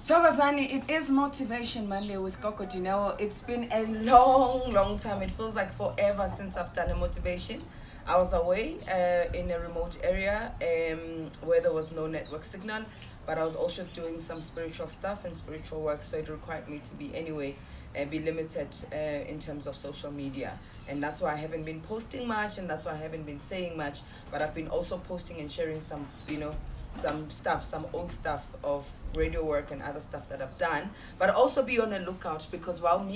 Thokozani, it is Motivation Monday with Gogo Dineo. It's been a long time. It feels like forever since I've done a motivation. I was away in a remote area where there was no network signal, but I was also doing some spiritual stuff and spiritual work, so it required me to be limited in terms of social media. And that's why I haven't been posting much, and that's why I haven't been saying much, but I've been also posting and sharing some, some old stuff of radio work and other stuff that I've done. But also be on the lookout, because while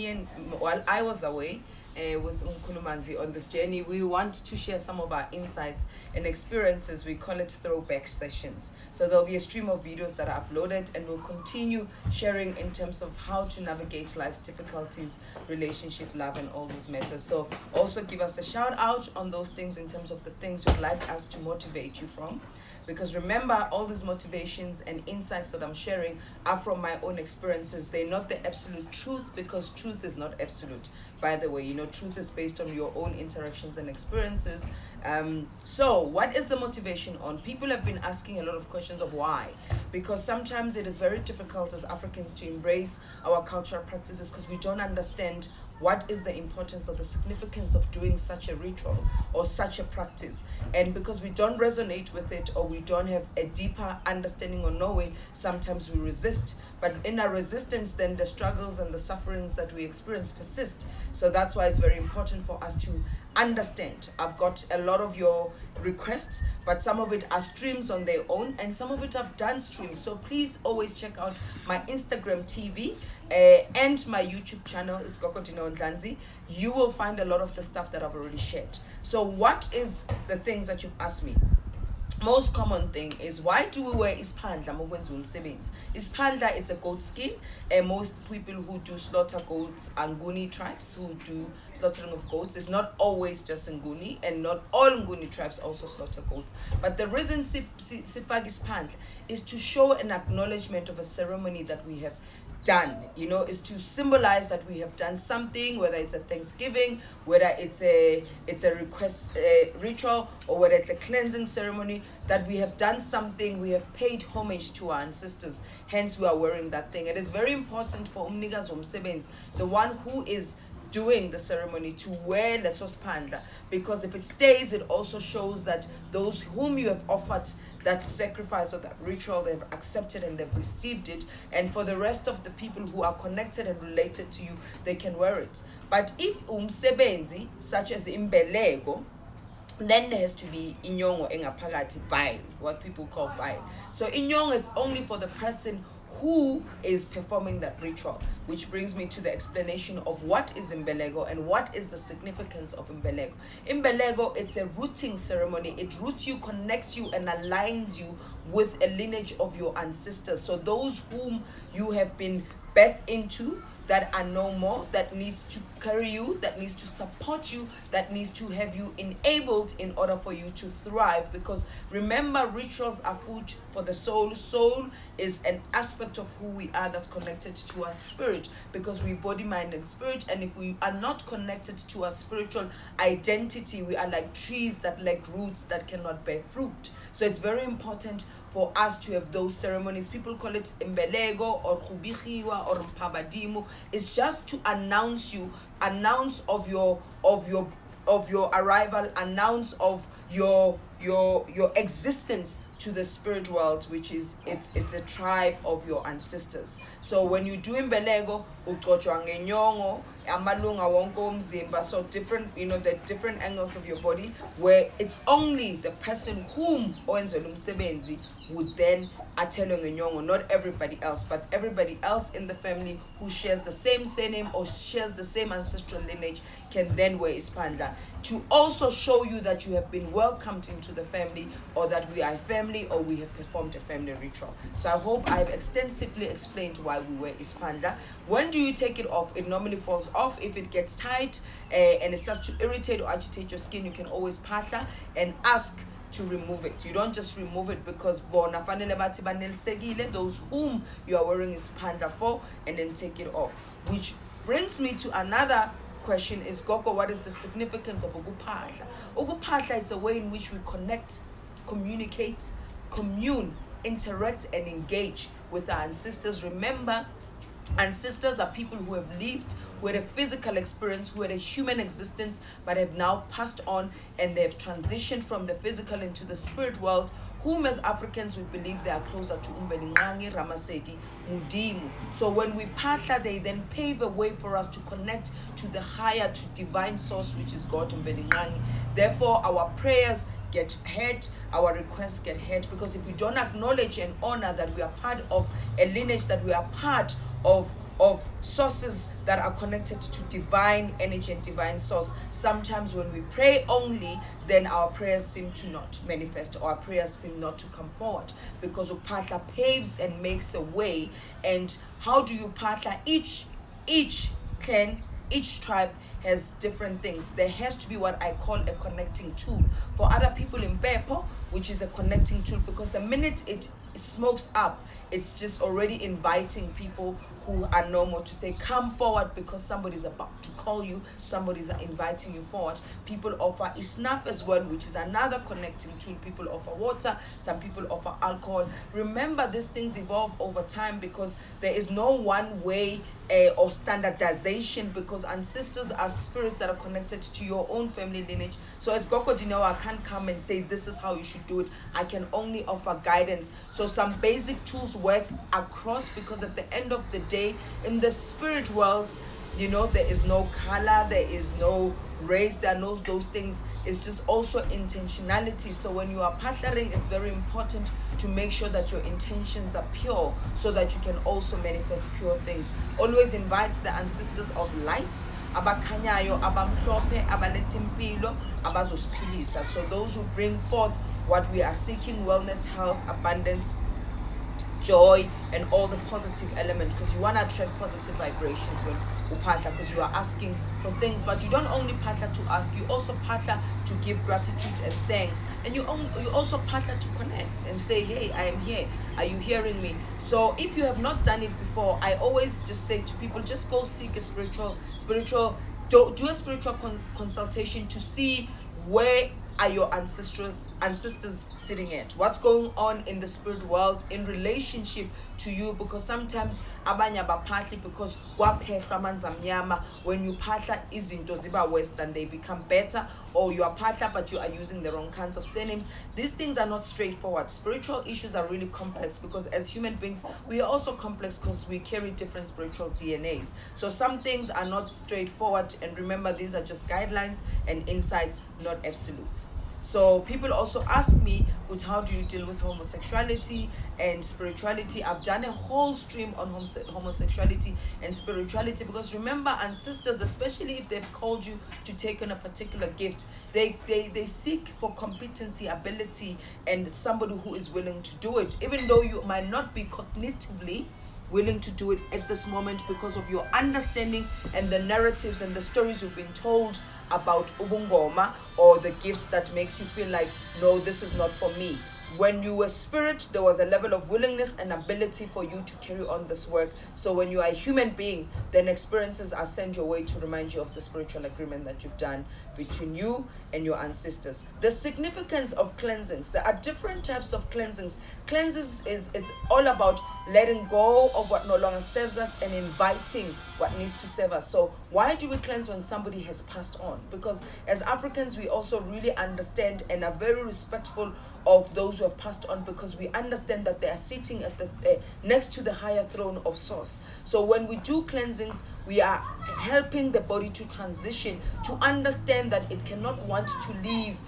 I was away with Nkulumanzi on this journey, we want to share some of our insights and experiences. We call it throwback sessions. So there'll be a stream of videos that are uploaded, and we'll continue sharing in terms of how to navigate life's difficulties, relationship, love, and all those matters. So also give us a shout out on those things in terms of the things you'd like us to motivate you from. Because remember, all these motivations and insights that I'm sharing are from my own experiences. They're not the absolute truth, because truth is not absolute. By the way, truth is based on your own interactions and experiences. So what is the motivation on? People have been asking a lot of questions of why. Because sometimes it is very difficult as Africans to embrace our cultural practices, because we don't understand what is the importance or the significance of doing such a ritual or such a practice. And because we don't resonate with it, or we don't have a deeper understanding or knowing, sometimes we resist. But in our resistance, then the struggles and the sufferings that we experience persist. So that's why it's very important for us to understand. I've got a lot of your requests, but some of it are streams on their own, and some of it I've done streams. So please always check out my Instagram TV and my YouTube channel is Gogo Dineo Ndlanzi. You will find a lot of the stuff that I've already shared. So what is the things that you've asked me? Most common thing is, why do we wear isphandla mokwenziwa umsebenzi? Isphandla, it's a goat skin, and most people who do slaughter goats are Nguni tribes who do slaughtering of goats. It's not always just Nguni, and not all Nguni tribes also slaughter goats. But the reason sifak isphandla is to show an acknowledgement of a ceremony that we have done, is to symbolize that we have done something, whether it's a Thanksgiving, whether it's a request ritual, or whether it's a cleansing ceremony, that we have done something, we have paid homage to our ancestors, hence we are wearing that thing. It is very important for umnikazi womsebenzi, the one who is doing the ceremony, to wear leso sphandla, because if it stays, it also shows that those whom you have offered that sacrifice or that ritual, they've accepted and they've received it. And for the rest of the people who are connected and related to you, they can wear it. But if umsebenzi, such as imbeleko, then there has to be inyongo engaphakathi, bile, what people call bile. So inyongo is only for the person who is performing that ritual, which brings me to the explanation of what is Imbelego and what is the significance of Imbelego. Imbelego, it's a rooting ceremony. It roots you, connects you, and aligns you with a lineage of your ancestors. So those whom you have been birthed into, that are no more, that needs to carry you, that needs to support you, that needs to have you enabled in order for you to thrive. Because remember, rituals are food for the soul. Soul is an aspect of who we are that's connected to our spirit, because we body, mind, and spirit. And if we are not connected to our spiritual identity, we are like trees that lack roots that cannot bear fruit. So it's very important for us to have those ceremonies. People call it Imbelego or Kubichiwa or Mpabadimu. It's just to announce of your arrival, announce of your existence to the spirit world, which is it's a tribe of your ancestors. So when you do Imbelego, ugcotshwa ngenyongo, amalunga wonke omzimba, so different, the different angles of your body, where it's only the person whom owenzelwa umsebenzi would then athelwe ngenyongo, not everybody else, but everybody else in the family who shares the same surname or shares the same ancestral lineage can then wear isphandla, to also show you that you have been welcomed into the family, or that we are a family, or we have performed a family ritual. So I hope I've extensively explained why we wear isphandla. When do you take it off? It normally falls off if it gets tight and it starts to irritate or agitate your skin. You can always phahla and ask to remove it. You don't just remove it because bona fanele bathi banelisekile, those whom you are wearing isphandla for, and then take it off. Which brings me to another question is, Gogo, what is the significance of ukuphahla? Ukuphahla is a way in which we connect, communicate, commune, interact, and engage with our ancestors. Remember, ancestors are people who have lived, who had a physical experience, who had a human existence, but have now passed on and they've transitioned from the physical into the spirit world, whom as Africans we believe they are closer to Umbelingangi, Ramasedi, Mudimu. So when we partner, they then pave a way for us to connect to the higher, to divine source, which is God Umbelingangi. Therefore, our prayers get heard, our requests get heard, because if we don't acknowledge and honor that we are part of a lineage, that we are part of sources that are connected to divine energy and divine source, sometimes when we pray only, then our prayers seem to not manifest, or our prayers seem not to come forward, because Upatla paves and makes a way. And how do you partner? Each clan, each tribe has different things. There has to be what I call a connecting tool. For other people in Bepo, which is a connecting tool, because the minute it smokes up, it's just already inviting people who are normal to say, come forward, because somebody's about to call you, somebody's inviting you forward. People offer isnaf as well, which is another connecting tool. People offer water, some people offer alcohol. Remember, these things evolve over time, because there is no one way or standardization, because ancestors are spirits that are connected to your own family lineage. So as Gogo Dineo, I can't come and say this is how you should do it. I can only offer guidance. So some basic tools work across, because at the end of the day, in the spirit world, there is no color, there is no race, there are no those things. It's just also intentionality. So when you are partnering, it's very important to make sure that your intentions are pure, so that you can also manifest pure things. Always invite the ancestors of light, abakhanyayo, abamhlophe, abaletimpilo, abazosiphilisa. So those who bring forth what we are seeking: wellness, health, abundance, joy, and all the positive elements, because you want to attract positive vibrations when you partner, because you are asking for things. But you don't only partner to ask, you also partner to give gratitude and thanks, and you also partner to connect and say, hey, I am here, are you hearing me? So if you have not done it before, I always just say to people, just go seek a spiritual do a spiritual consultation to see where are your ancestors sitting at, what's going on in the spirit world in relationship to you. Because sometimes abanye abaphathli, because kwaphehlwa amanzi amnyama, when you phahla izinto ziba worse than they become better, or you are phahla but you are using the wrong kinds of surnames. These things are not straightforward. Spiritual issues are really complex, because as human beings we are also complex, because we carry different spiritual DNAs. So some things are not straightforward, and remember, these are just guidelines and insights, not absolutes. So people also ask me, but how do you deal with homosexuality and spirituality? I've done a whole stream on homosexuality and spirituality, because remember, ancestors, especially if they've called you to take on a particular gift, they seek for competency, ability, and somebody who is willing to do it, even though you might not be cognitively willing to do it at this moment, because of your understanding and the narratives and the stories you've been told about ubungoma, or the gifts that makes you feel like, no, this is not for me. When you were spirit, there was a level of willingness and ability for you to carry on this work. So when you are a human being, then experiences are sent your way to remind you of the spiritual agreement that you've done between you and your ancestors. The significance of cleansings. There are different types of cleansings. Cleansings it's all about letting go of what no longer serves us and inviting what needs to serve us. So why do we cleanse when somebody has passed on? Because as Africans, we also really understand and are very respectful of those who have passed on, because we understand that they are sitting at the next to the higher throne of source. So when we do cleansings, we are helping the body to transition, to understand that it cannot want to leave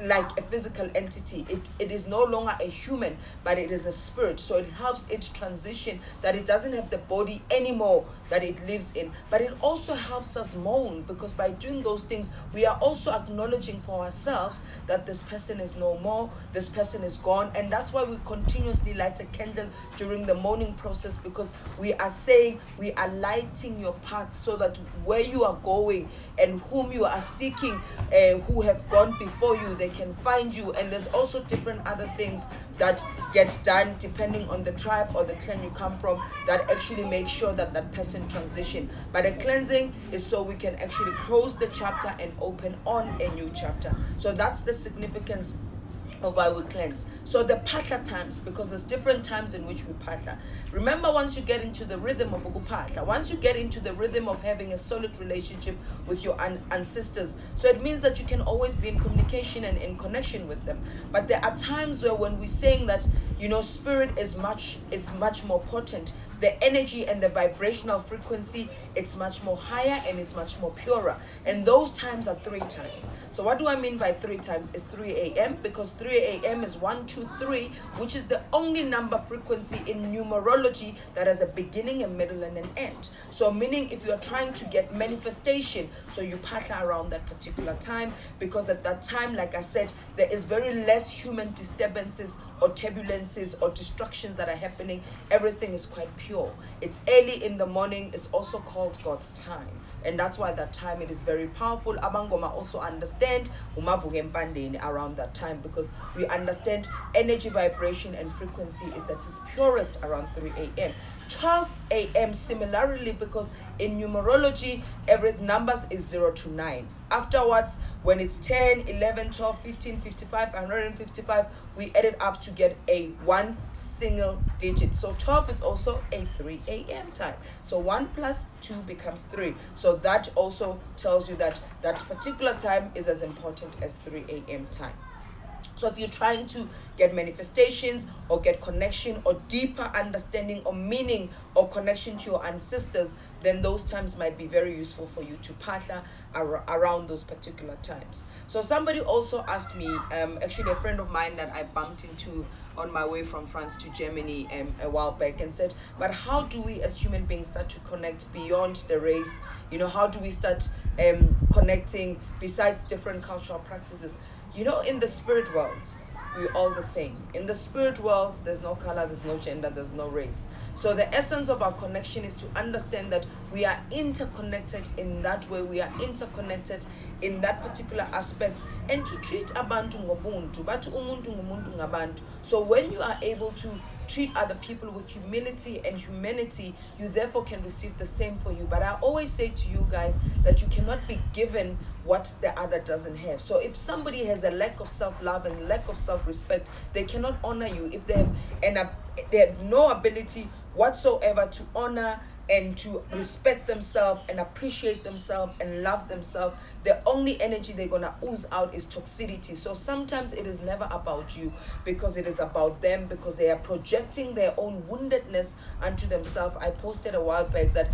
like a physical entity. It is no longer a human, but it is a spirit. So it helps it transition, that it doesn't have the body anymore that it lives in. But it also helps us mourn, because by doing those things, we are also acknowledging for ourselves that this person is no more, this person is gone. And that's why we continuously light a candle during the mourning process, because we are saying we are lighting your path, so that where you are going and whom you are seeking, who have gone before you, they can find you. And there's also different other things that get done depending on the tribe or the clan you come from, that actually make sure that that person transition. But a cleansing is so we can actually close the chapter and open on a new chapter. So that's the significance or why we cleanse. So the patla times, because there's different times in which we patla. Remember, once you get into the rhythm of ukupatla, once you get into the rhythm of having a solid relationship with your ancestors, so it means that you can always be in communication and in connection with them. But there are times where when we're saying that, spirit is much more potent, the energy and the vibrational frequency, it's much more higher and it's much more purer. And those times are 3 times. So what do I mean by 3 times? It's 3 a.m. because 3 a.m. is 1, 2, 3, which is the only number frequency in numerology that has a beginning, a middle, and an end. So meaning if you're trying to get manifestation, so you partner around that particular time, because at that time, like I said, there is very less human disturbances or turbulences or distractions that are happening. Everything is quite pure. It's early in the morning. It's also called God's time, and that's why that time it is very powerful. Abangoma also understand around that time, because we understand energy, vibration, and frequency is at its purest around 3 a.m. 12 a.m. similarly, because in numerology every numbers is 0 to 9. Afterwards, when it's 10, 11, 12, 15, 55, 155, we add it up to get a 1 single digit. So 12 is also a 3 a.m. time. So 1 plus 2 becomes 3. So that also tells you that that particular time is as important as 3 a.m. time. So if you're trying to get manifestations or get connection or deeper understanding or meaning or connection to your ancestors, then those times might be very useful for you to partner around those particular times. So somebody also asked me, actually a friend of mine that I bumped into on my way from France to Germany a while back, and said, but how do we as human beings start to connect beyond the race? How do we start connecting besides different cultural practices? In the spirit world, we're all the same. In the spirit world, there's no color, there's no gender, there's no race. So the essence of our connection is to understand that we are interconnected in that way. We are interconnected in that particular aspect, and to treat abantu ngobuntu, but umuntu ngumuntu ngabantu. So when you are able to treat other people with humility and humanity, you therefore can receive the same for you. But I always say to you guys that you cannot be given what the other doesn't have. So if somebody has a lack of self-love and lack of self-respect, they cannot honor you. If they have no ability whatsoever to honor and to respect themselves and appreciate themselves and love themselves, the only energy they're gonna ooze out is toxicity. So sometimes it is never about you, because it is about them, because they are projecting their own woundedness onto themselves. I posted a while back that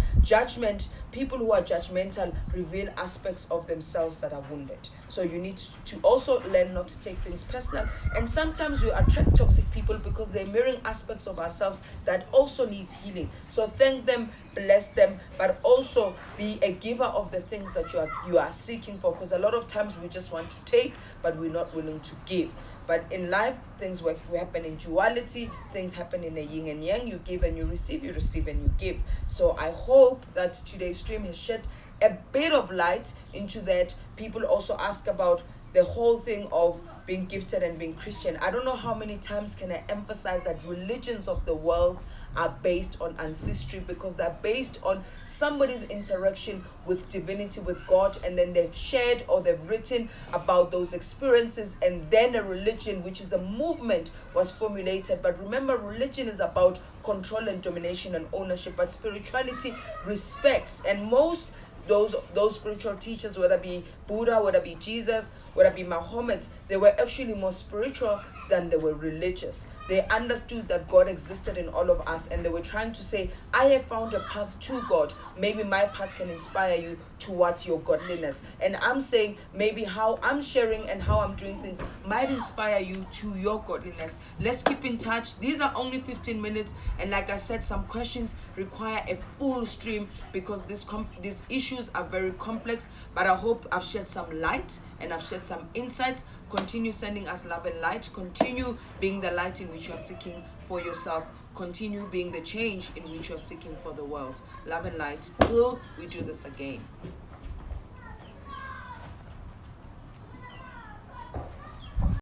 people who are judgmental reveal aspects of themselves that are wounded. So you need to also learn not to take things personal. And sometimes we attract toxic people because they're mirroring aspects of ourselves that also needs healing. So thank them, bless them, but also be a giver of the things that you are seeking for, because a lot of times we just want to take, but we're not willing to give. But in life, things happen in duality, things happen in a yin and yang. You give and you receive and you give. So I hope that today's stream has shed a bit of light into that. People also ask about the whole thing of being gifted and being Christian. I don't know how many times can I emphasize that religions of the world are based on ancestry, because they're based on somebody's interaction with divinity, with God, and then they've shared or they've written about those experiences, and then a religion, which is a movement, was formulated. But remember, religion is about control and domination and ownership, but spirituality respects. And most those spiritual teachers, whether it be Buddha, whether it be Jesus, whether it be Muhammad, they were actually more spiritual than they were religious. They understood that God existed in all of us, and they were trying to say, I have found a path to God. Maybe my path can inspire you towards your godliness. And I'm saying maybe how I'm sharing and how I'm doing things might inspire you to your godliness. Let's keep in touch. These are only 15 minutes. And like I said, some questions require a full stream, because these issues are very complex. But I hope I've shed some light and I've shed some insights. Continue sending us love and light. Continue being the light in which you are seeking for yourself. Continue being the change in which you are seeking for the world. Love and light till we do this again.